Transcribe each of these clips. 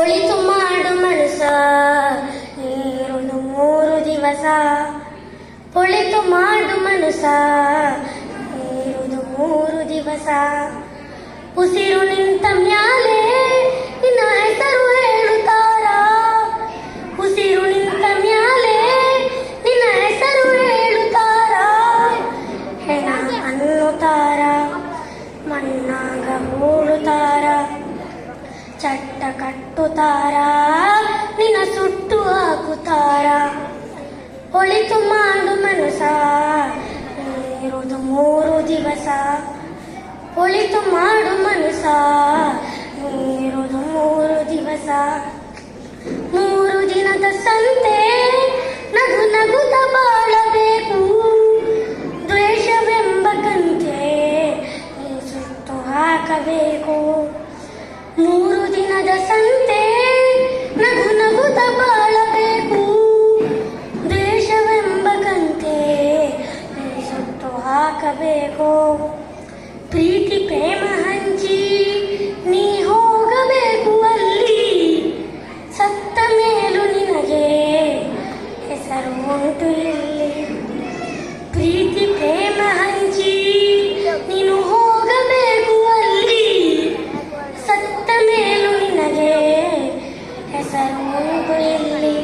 ಒಳಿತು ಮಾಡು ಮನಸ ನೀರುದು 3 ದಿವಸ. ಒಳಿತು ಮಾಡು ಮನಸ ನೀರುದು 3 ದಿವಸ. ಉಸಿರು ನಿಂತ ಮ್ಯಾಲೆ ನಿನ್ನ ಹೆಸರು ಹೇಳುತ್ತಾರ. ಉಸಿರು ನಿಂತ ಮ್ಯಾಲೆ ನಿನ್ನ ಹೆಸರು ಹೇಳುತ್ತಾರ. ಹೆಣ ಅನ್ನುತ್ತಾರ, ಮಣ್ಣಾಗ ಹೂಳುತ್ತಾರ. ಚಟ್ಟ ಕಟ್ಟುತ್ತಾರ, ನಿನ್ನ ಸುಟ್ಟು ಹಾಕುತ್ತಾರ. ಒಳಿತು ಮಾಡು ಮನಸ ನೀರುದು 3 ದಿವಸ. ಒಳಿತು ಮಾಡು ಮನಸ ನೀರುದು 3 ದಿವಸ. 3 ದಿನದ ಸಂತೆ ನಗು ನಗುತ್ತ ಬಾಳಬೇಕು. ದ್ವೇಷವೆಂಬ ಕಂತೆ ನೀ ಸುಟ್ಟು ಹಾಕಬೇಕು. 3 ದಿನದ ಸಂತೆ ನಗು ನಗುತ್ತ ಬಾಳಬೇಕು. ದ್ವೇಷವೆಂಬ ಕಂತೆ ನೀ ಸುಟ್ಟು ಹಾಕಬೇಕು. ಪ್ರೀತಿ ಪ್ರೇಮ ಹಂಚಿ ನೀ ಹೋಗಬೇಕು ಅಲ್ಲಿ. ಸತ್ತ ಮೇಲೂ ನಿನಗೆ ಹೆಸರು ಉಂಟು ಇಲ್ಲಿ. ಪ್ರೀತಿ ಪ್ರೇಮ ಹಂಚಿ ನೀನು ಹೋಗಬೇಕು ಅಲ್ಲಿ. ಸತ್ತ ಮೇಲೂ ನಿನಗೆ ಹೆಸರು ಉಂಟು ಇಲ್ಲಿ.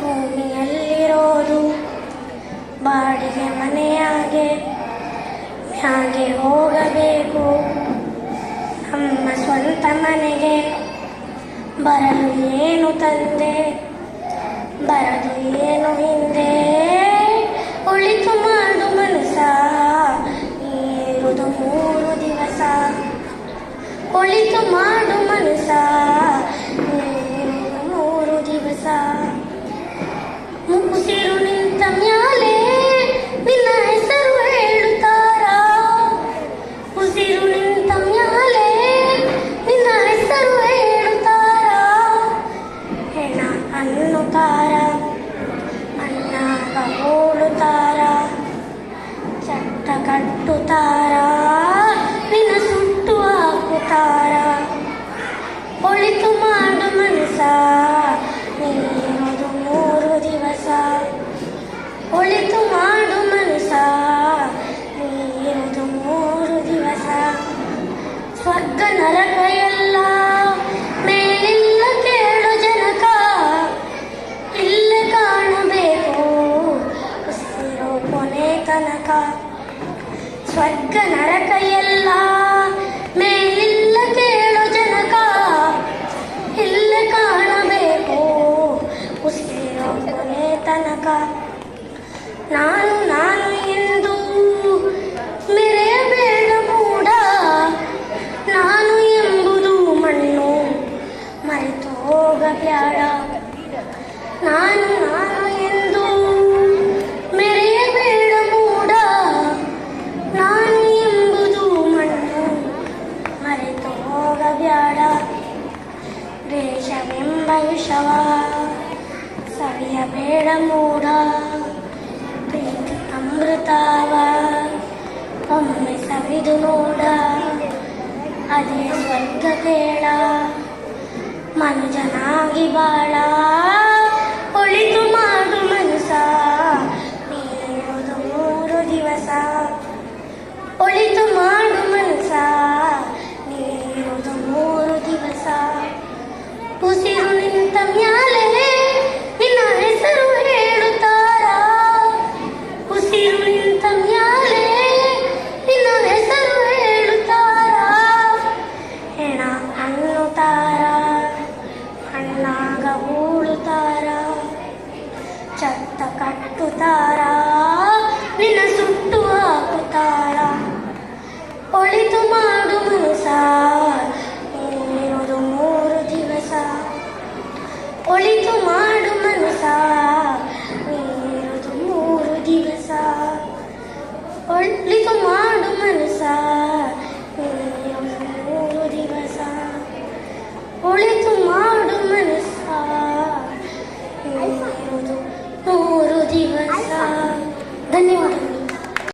ಭೂಮಿಯಲ್ಲಿರೋದು ಬಾಡಿಗೆ ಮನೆಯಾಗೆ ಹಾಗೆ ಹೋಗಬೇಕು. ನಮ್ಮ ಸ್ವಂತ ಮನೆಗೆ ಬರಲು ಏನು ತಂದೆ, ಬರದು ಏನು ಹಿಂದೆ. ಒಳಿತು ಮಾಡು ಮನಸ ನೀರುದು 3 ದಿವಸ. ಒಳಿತು ಮಾಡು ಮನಸ ನೀರುದು 3 ದಿವಸ. ಉಸಿರು ನಿಂತ ಮ್ಯಾಲೆ ನಿನ್ನ ಹೆಸರು ಹೇಳುತ್ತಾರ. ಉಸಿರು ನಿಂತ ಮ್ಯಾಲೆ ನಿನ್ನ ಹೆಸರು ಹೇಳುತ್ತಾರ. ಹೆಣ ಅನ್ನುತ್ತಾರ, ಅಣ್ಣಾಗ ಹೋಳುತ್ತಾರ. ಚಟ್ಟ ಕಟ್ಟುತ್ತಾರ, ನಿನ್ನ ಸುಟ್ಟು ಹಾಕುತ್ತಾರ. ಒಳಿತು ಮಾಡು ಮನಸ ನೀರುದು 3 ದಿವಸ. ಒಳಿತು ಮಾಡು ಮನಸ ನೀರುದು 3 ದಿವಸ. ಸ್ವರ್ಗ ನರಕ ಎಲ್ಲ ಮೇಲಿಲ್ಲ ಕೇಳು ಜನಕ. ಇಲ್ಲೇ ಕಾಣಬೇಕು ಉಸಿರು ಕೊನೆ ತನಕ. ಸ್ವರ್ಗ ನರಕ ಎಲ್ಲ ಮೇಲಿಲ್ಲ ಕೇಳು ಜನಕ. ಇಲ್ಲೇ ಕಾಣಬೇಕು ಉಸಿರು ಕೊನೆ ತನಕ. ನಾನು ನಾನು ಎಂದು ಮೆರೆಯಬೇಡ ಮೂಡ. ನಾನು ಎಂಬುದು ಮಣ್ಣು ಮರೆತು ಹೋಗಬೇಡ. ನಾನು ನಾನು ಎಂದು ಮೆರೆಯಬೇಡ ಮೂಡ. ನಾನು ಎಂಬುದು ಮಣ್ಣು ಮರೆತು ಹೋಗಬೇಡ. ದ್ವೇಷವೆಂಬ ವಿಷವ ಸವಿಯಬೇಡ ಮೂಡ. ಪ್ರೀತಿ ಅಮೃತವ ಒಮ್ಮೆ ಸವಿದು ನೋಡ. ಅದೇ ಸ್ವರ್ಗ ಕೇಳ ಮನುಜನಾಗಿ ಬಾಳ. ಒಳಿತು ಮಾಡು ಮನಸ ನೀರುದು 3 ದಿವಸ. ಒಳಿತು ಮಾಡು ಮನಸ ನೀರುದು 3 ದಿವಸ. ಉಸಿರು ನಿಂತ ಮ್ಯಾಲೆ ನಿನ್ನ ಹೆಸರು ಹೇಳುತ್ತಾರ. ಉಸಿರು ನಿಂತ ಮ್ಯಾಲೆ ನಿನ್ನ ಹೆಸರು ಹೇಳುತ್ತಾರ. ಹೆಣ ಅನ್ನುತ್ತಾರ, ಮಣ್ಣಾಗ ಹೂಳುತ್ತಾರ. ಚಟ್ಟ ಕಟ್ಟುತ್ತಾರ, ನಿನ್ನ ಸುಟ್ಟು ಹಾಕುತ್ತಾರ. ಒಳಿತು ಮಾಡು ಮನಸ